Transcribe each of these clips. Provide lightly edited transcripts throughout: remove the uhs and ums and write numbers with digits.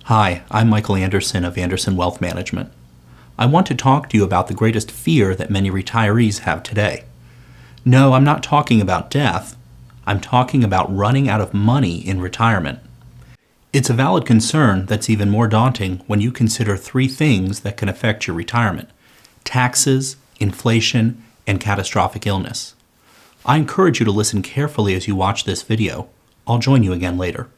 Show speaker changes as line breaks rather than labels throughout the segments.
Hi, I'm Michael Andersen of Andersen Wealth Management. I want to talk to you about the greatest fear that many retirees have today. No, I'm not talking about death. I'm talking about running out of money in retirement. It's a valid concern that's even more daunting when you consider three things that can affect your retirement: taxes, inflation, and catastrophic illness. I encourage you to listen carefully as you watch this video. I'll join you again later.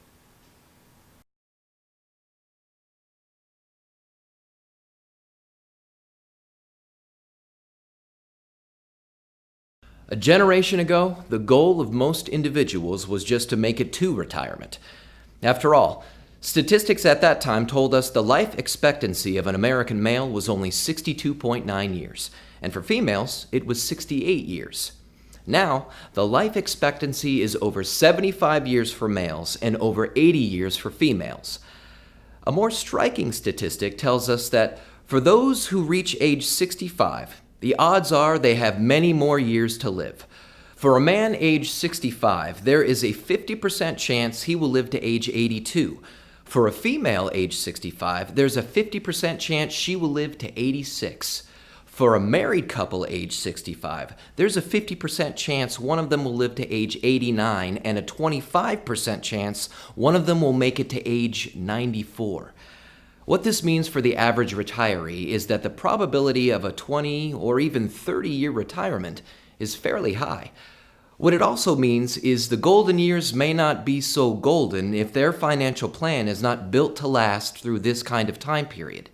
A generation ago, the goal of most individuals was just to make it to retirement. After all, statistics at that time told us the life expectancy of an American male was only 62.9 years, and for females, it was 68 years. Now, the life expectancy is over 75 years for males and over 80 years for females. A more striking statistic tells us that for those who reach age 65, the odds are they have many more years to live. For a man age 65, there is a 50% chance he will live to age 82. For a female age 65, there's a 50% chance she will live to 86. For a married couple age 65, there's a 50% chance one of them will live to age 89 and a 25% chance one of them will make it to age 94. What this means for the average retiree is that the probability of a 20 or even 30-year retirement is fairly high. What it also means is the golden years may not be so golden if their financial plan is not built to last through this kind of time period.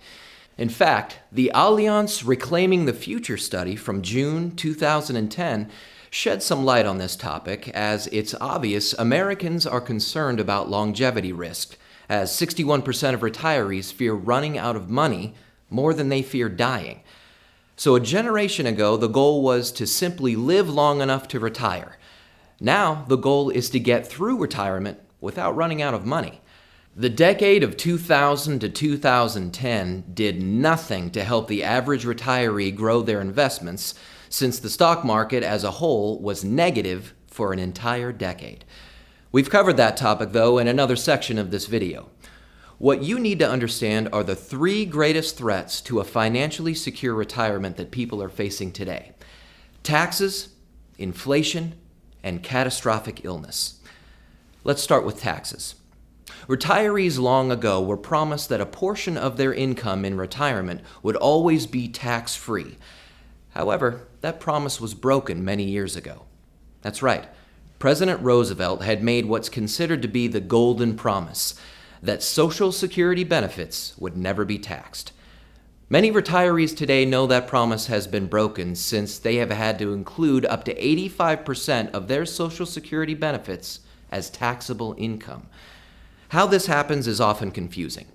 In fact, the Allianz Reclaiming the Future study from June 2010 shed some light on this topic, as it's obvious Americans are concerned about longevity risk, as 61% of retirees fear running out of money more than they fear dying. So a generation ago, the goal was to simply live long enough to retire. Now, the goal is to get through retirement without running out of money. The decade of 2000 to 2010 did nothing to help the average retiree grow their investments, since the stock market as a whole was negative for an entire decade. We've covered that topic, though, in another section of this video. What you need to understand are the three greatest threats to a financially secure retirement that people are facing today: taxes, inflation, and catastrophic illness. Let's start with taxes. Retirees long ago were promised that a portion of their income in retirement would always be tax-free. However, that promise was broken many years ago. That's right. President Roosevelt had made what's considered to be the golden promise, that Social Security benefits would never be taxed. Many retirees today know that promise has been broken, since they have had to include up to 85% of their Social Security benefits as taxable income. How this happens is often confusing.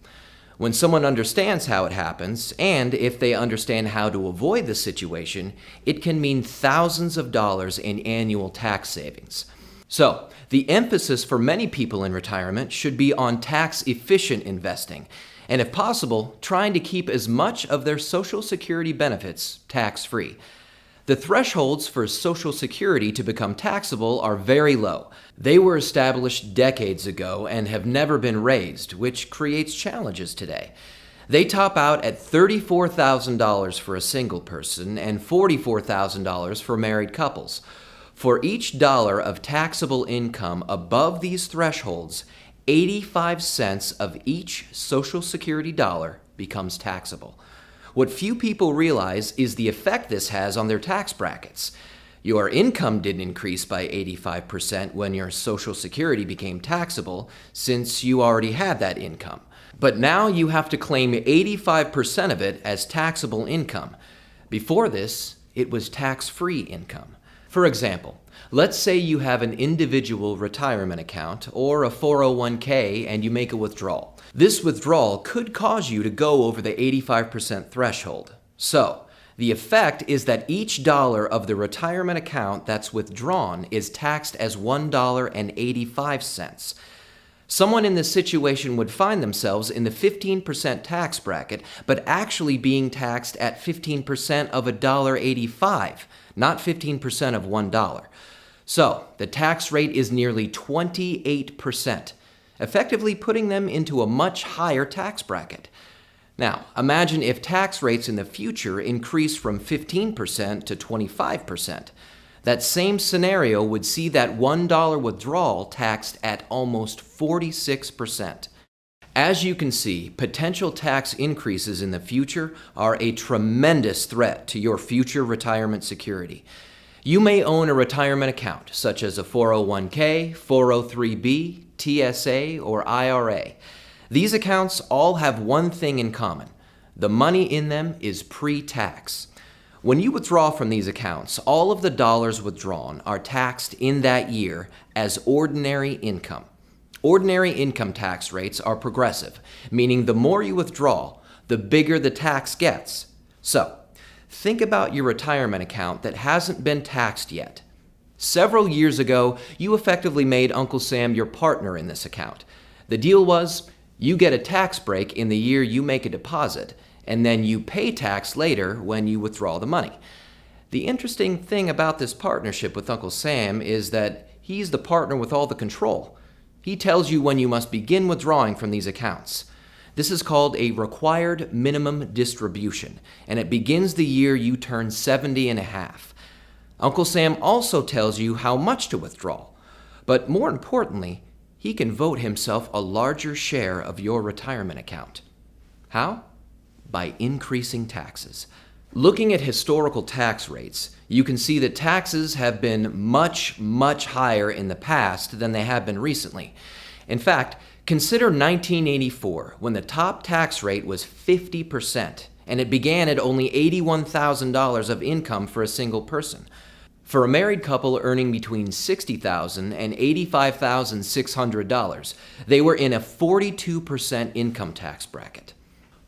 When someone understands how it happens, and if they understand how to avoid the situation, it can mean thousands of dollars in annual tax savings. So, the emphasis for many people in retirement should be on tax-efficient investing, and if possible, trying to keep as much of their Social Security benefits tax-free. The thresholds for Social Security to become taxable are very low. They were established decades ago and have never been raised, which creates challenges today. They top out at $34,000 for a single person and $44,000 for married couples. For each dollar of taxable income above these thresholds, 85 cents of each Social Security dollar becomes taxable. What few people realize is the effect this has on their tax brackets. Your income didn't increase by 85% when your Social Security became taxable, since you already had that income. But now you have to claim 85% of it as taxable income. Before this, it was tax-free income. For example, let's say you have an individual retirement account or a 401k and you make a withdrawal. This withdrawal could cause you to go over the 85% threshold. So, the effect is that each dollar of the retirement account that's withdrawn is taxed as $1.85. Someone in this situation would find themselves in the 15% tax bracket, but actually being taxed at 15% of $1.85, not 15% of $1. So, the tax rate is nearly 28%. effectively putting them into a much higher tax bracket. Now, imagine if tax rates in the future increase from 15% to 25%. That same scenario would see that $1 withdrawal taxed at almost 46%. As you can see, potential tax increases in the future are a tremendous threat to your future retirement security. You may own a retirement account, such as a 401k, 403b, TSA, or IRA. These accounts all have one thing in common. The money in them is pre-tax. When you withdraw from these accounts, all of the dollars withdrawn are taxed in that year as ordinary income. Ordinary income tax rates are progressive, meaning the more you withdraw, the bigger the tax gets. So, think about your retirement account that hasn't been taxed yet. Several years ago, you effectively made Uncle Sam your partner in this account. The deal was, you get a tax break in the year you make a deposit, and then you pay tax later when you withdraw the money. The interesting thing about this partnership with Uncle Sam is that he's the partner with all the control. He tells you when you must begin withdrawing from these accounts. This is called a required minimum distribution, and it begins the year you turn 70 and a half. Uncle Sam also tells you how much to withdraw, but more importantly, he can vote himself a larger share of your retirement account. How? By increasing taxes. Looking at historical tax rates, you can see that taxes have been much, much higher in the past than they have been recently. In fact, consider 1984, when the top tax rate was 50%, and it began at only $81,000 of income for a single person. For a married couple earning between $60,000 and $85,600, they were in a 42% income tax bracket.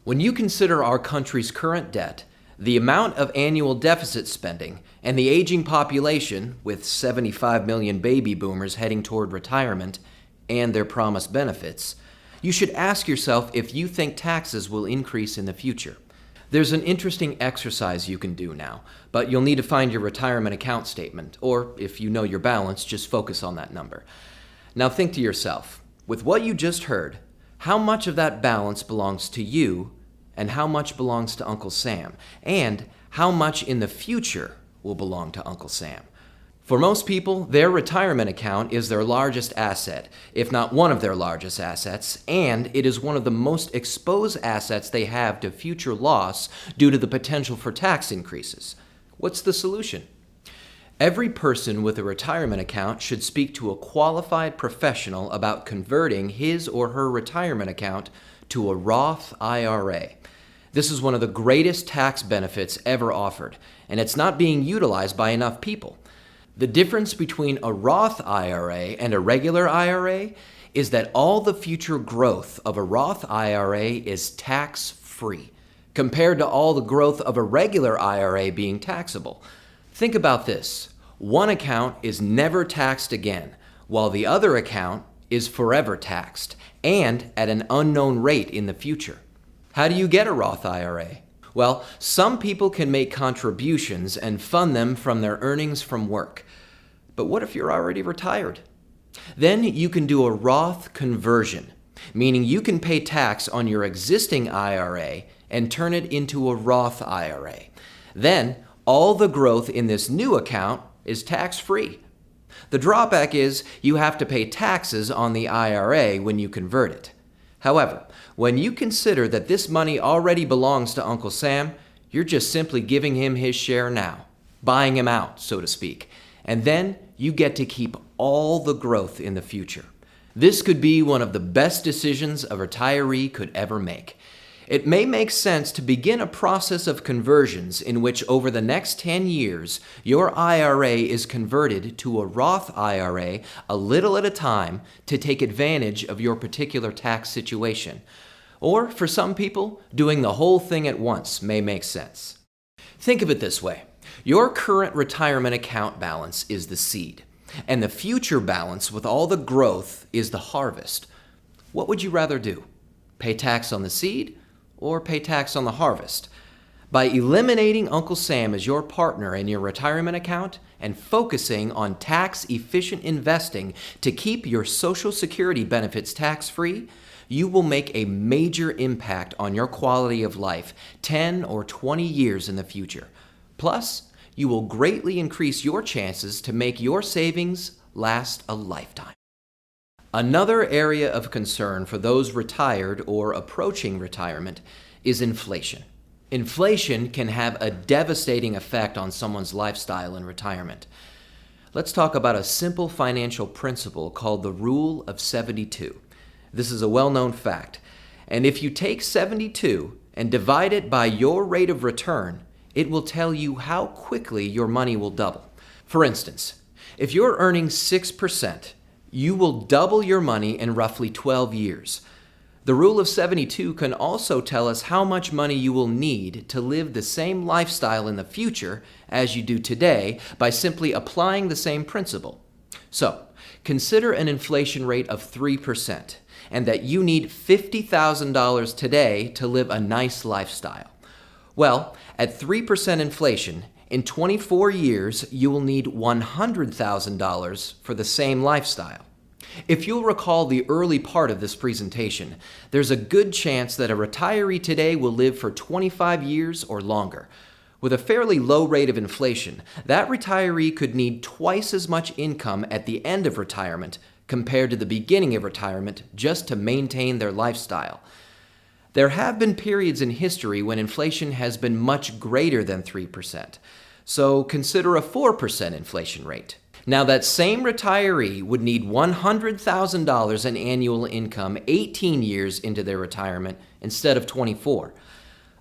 When you consider our country's current debt, the amount of annual deficit spending, and the aging population, with 75 million baby boomers heading toward retirement, and their promised benefits, you should ask yourself if you think taxes will increase in the future. There's an interesting exercise you can do now, but you'll need to find your retirement account statement, or if you know your balance, just focus on that number. Now think to yourself, with what you just heard, how much of that balance belongs to you, and how much belongs to Uncle Sam, and how much in the future will belong to Uncle Sam? For most people, their retirement account is their largest asset, if not one of their largest assets, and it is one of the most exposed assets they have to future loss due to the potential for tax increases. What's the solution? Every person with a retirement account should speak to a qualified professional about converting his or her retirement account to a Roth IRA. This is one of the greatest tax benefits ever offered, and it's not being utilized by enough people. The difference between a Roth IRA and a regular IRA is that all the future growth of a Roth IRA is tax-free, compared to all the growth of a regular IRA being taxable. Think about this. One account is never taxed again, while the other account is forever taxed, and at an unknown rate in the future. How do you get a Roth IRA? Well, some people can make contributions and fund them from their earnings from work. But what if you're already retired? Then you can do a Roth conversion, meaning you can pay tax on your existing IRA and turn it into a Roth IRA. Then all the growth in this new account is tax-free. The drawback is you have to pay taxes on the IRA when you convert it. However, when you consider that this money already belongs to Uncle Sam, you're just simply giving him his share now, buying him out, so to speak, and then you get to keep all the growth in the future. This could be one of the best decisions a retiree could ever make. It may make sense to begin a process of conversions in which over the next 10 years, your IRA is converted to a Roth IRA a little at a time to take advantage of your particular tax situation. Or for some people, doing the whole thing at once may make sense. Think of it this way. Your current retirement account balance is the seed, and the future balance with all the growth is the harvest. What would you rather do? Pay tax on the seed or pay tax on the harvest? By eliminating Uncle Sam as your partner in your retirement account and focusing on tax-efficient investing to keep your Social Security benefits tax-free, you will make a major impact on your quality of life 10 or 20 years in the future. Plus, you will greatly increase your chances to make your savings last a lifetime. Another area of concern for those retired or approaching retirement is inflation. Inflation can have a devastating effect on someone's lifestyle in retirement. Let's talk about a simple financial principle called the Rule of 72. This is a well-known fact, and if you take 72 and divide it by your rate of return, it will tell you how quickly your money will double. For instance, if you're earning 6%, you will double your money in roughly 12 years. The Rule of 72 can also tell us how much money you will need to live the same lifestyle in the future as you do today by simply applying the same principle. So, consider an inflation rate of 3% and that you need $50,000 today to live a nice lifestyle. Well, at 3% inflation, in 24 years, you will need $100,000 for the same lifestyle. If you'll recall the early part of this presentation, there's a good chance that a retiree today will live for 25 years or longer. With a fairly low rate of inflation, that retiree could need twice as much income at the end of retirement compared to the beginning of retirement just to maintain their lifestyle. There have been periods in history when inflation has been much greater than 3%, so consider a 4% inflation rate. Now, that same retiree would need $100,000 in annual income 18 years into their retirement instead of 24.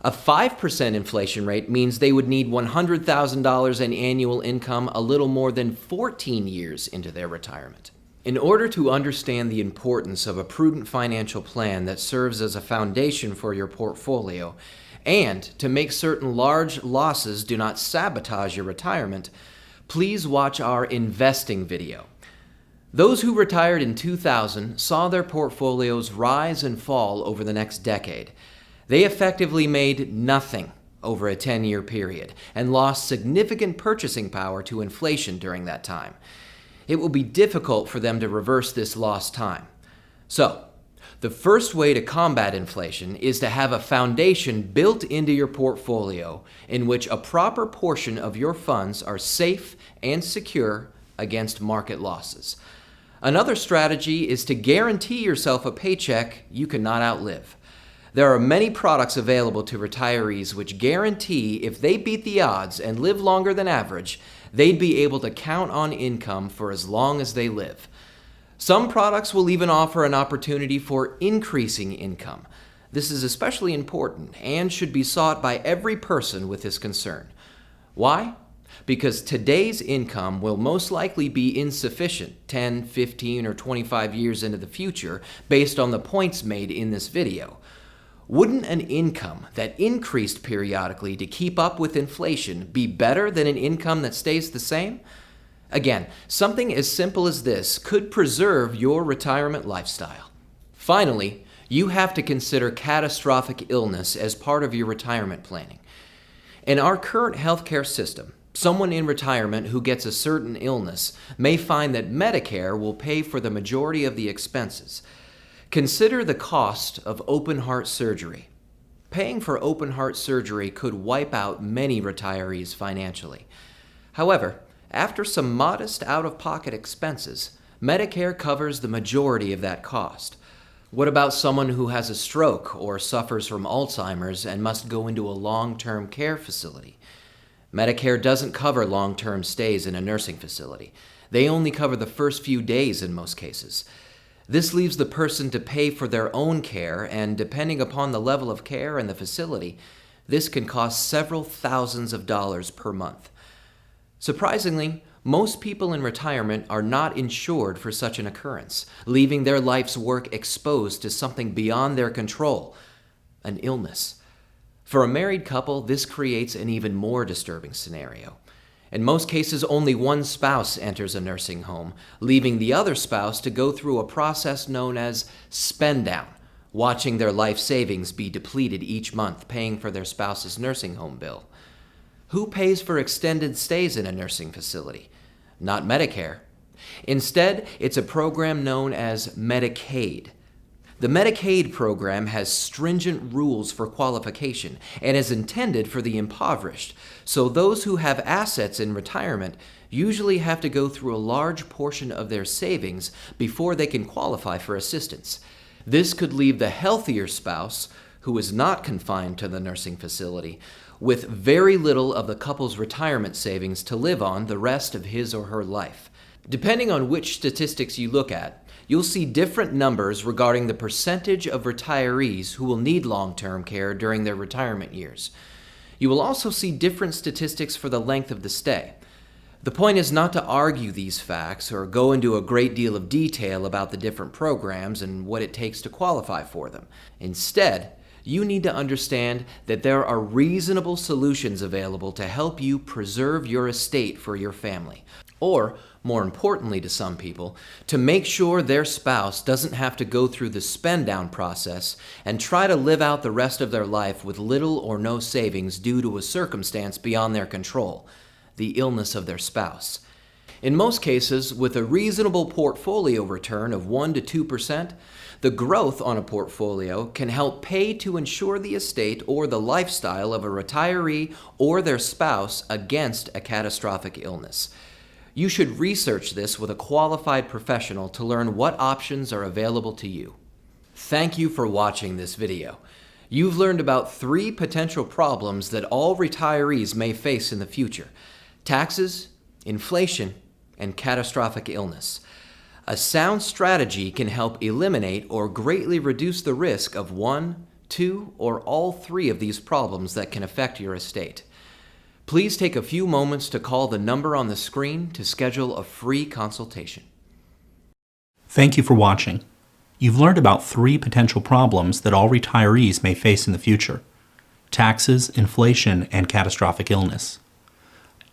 A 5% inflation rate means they would need $100,000 in annual income a little more than 14 years into their retirement. In order to understand the importance of a prudent financial plan that serves as a foundation for your portfolio, and to make certain large losses do not sabotage your retirement, please watch our investing video. Those who retired in 2000 saw their portfolios rise and fall over the next decade. They effectively made nothing over a 10-year period and lost significant purchasing power to inflation during that time. It will be difficult for them to reverse this lost time. So, the first way to combat inflation is to have a foundation built into your portfolio in which a proper portion of your funds are safe and secure against market losses. Another strategy is to guarantee yourself a paycheck you cannot outlive. There are many products available to retirees which guarantee if they beat the odds and live longer than average, they'd be able to count on income for as long as they live. Some products will even offer an opportunity for increasing income. This is especially important and should be sought by every person with this concern. Why? Because today's income will most likely be insufficient 10, 15, or 25 years into the future based on the points made in this video. Wouldn't an income that increased periodically to keep up with inflation be better than an income that stays the same? Again, something as simple as this could preserve your retirement lifestyle. Finally, you have to consider catastrophic illness as part of your retirement planning. In our current healthcare system, someone in retirement who gets a certain illness may find that Medicare will pay for the majority of the expenses. Consider the cost of open heart surgery. Paying for open heart surgery could wipe out many retirees financially. However, after some modest out-of-pocket expenses, Medicare covers the majority of that cost. What about someone who has a stroke or suffers from Alzheimer's and must go into a long-term care facility? Medicare doesn't cover long-term stays in a nursing facility. They only cover the first few days in most cases. This leaves the person to pay for their own care, and depending upon the level of care and the facility, this can cost several thousands of dollars per month. Surprisingly, most people in retirement are not insured for such an occurrence, leaving their life's work exposed to something beyond their control, an illness. For a married couple, this creates an even more disturbing scenario. In most cases, only one spouse enters a nursing home, leaving the other spouse to go through a process known as spend down, watching their life savings be depleted each month paying for their spouse's nursing home bill. Who pays for extended stays in a nursing facility? Not Medicare. Instead, it's a program known as Medicaid. The Medicaid program has stringent rules for qualification and is intended for the impoverished, so those who have assets in retirement usually have to go through a large portion of their savings before they can qualify for assistance. This could leave the healthier spouse, who is not confined to the nursing facility, with very little of the couple's retirement savings to live on the rest of his or her life. Depending on which statistics you look at, you'll see different numbers regarding the percentage of retirees who will need long-term care during their retirement years. You will also see different statistics for the length of the stay. The point is not to argue these facts or go into a great deal of detail about the different programs and what it takes to qualify for them. Instead, you need to understand that there are reasonable solutions available to help you preserve your estate for your family. Or, more importantly to some people, to make sure their spouse doesn't have to go through the spend-down process and try to live out the rest of their life with little or no savings due to a circumstance beyond their control, the illness of their spouse. In most cases, with a reasonable portfolio return of 1 to 2%, the growth on a portfolio can help pay to insure the estate or the lifestyle of a retiree or their spouse against a catastrophic illness. You should research this with a qualified professional to learn what options are available to you. Thank you for watching this video. You've learned about 3 potential problems that all retirees may face in the future: taxes, inflation, and catastrophic illness. A sound strategy can help eliminate or greatly reduce the risk of 1, 2, or all 3 of these problems that can affect your estate. Please take a few moments to call the number on the screen to schedule a free consultation.
Thank you for watching. You've learned about 3 potential problems that all retirees may face in the future: taxes, inflation, and catastrophic illness.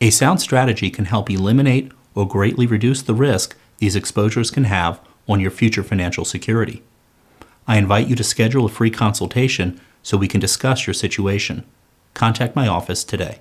A sound strategy can help eliminate or greatly reduce the risk these exposures can have on your future financial security. I invite you to schedule a free consultation so we can discuss your situation. Contact my office today.